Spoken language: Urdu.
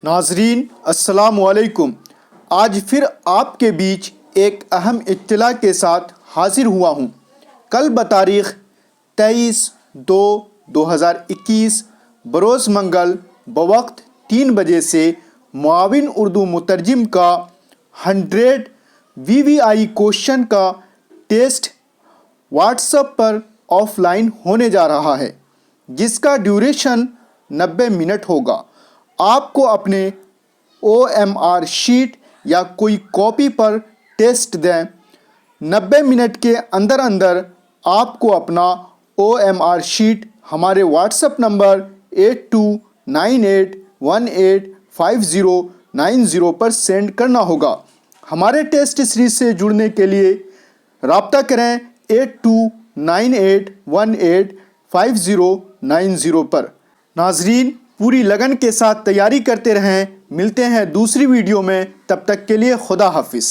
ناظرین السلام علیکم۔ آج پھر آپ کے بیچ ایک اہم اطلاع کے ساتھ حاضر ہوا ہوں۔ کل بتاریخ 23/2/2021 بروز منگل بوقت 3 بجے سے معاون اردو مترجم کا 100 VVI کوشچن کا test what's app per of line ہونے جا رہا ہے، جس کا ڈیوریشن 90 منٹ ہوگا۔ آپ کو اپنے OMR شیٹ یا کوئی کاپی پر ٹیسٹ دیں۔ 90 منٹ کے اندر آپ کو اپنا OMR شیٹ ہمارے واٹس ایپ نمبر 8298185090 پر سینڈ کرنا ہوگا۔ ہمارے ٹیسٹ سیریز سے جڑنے کے لیے رابطہ کریں 8298185090 پر۔ ناظرین پوری لگن کے ساتھ تیاری کرتے رہیں۔ ملتے ہیں دوسری ویڈیو میں، تب تک کے لیے خدا حافظ۔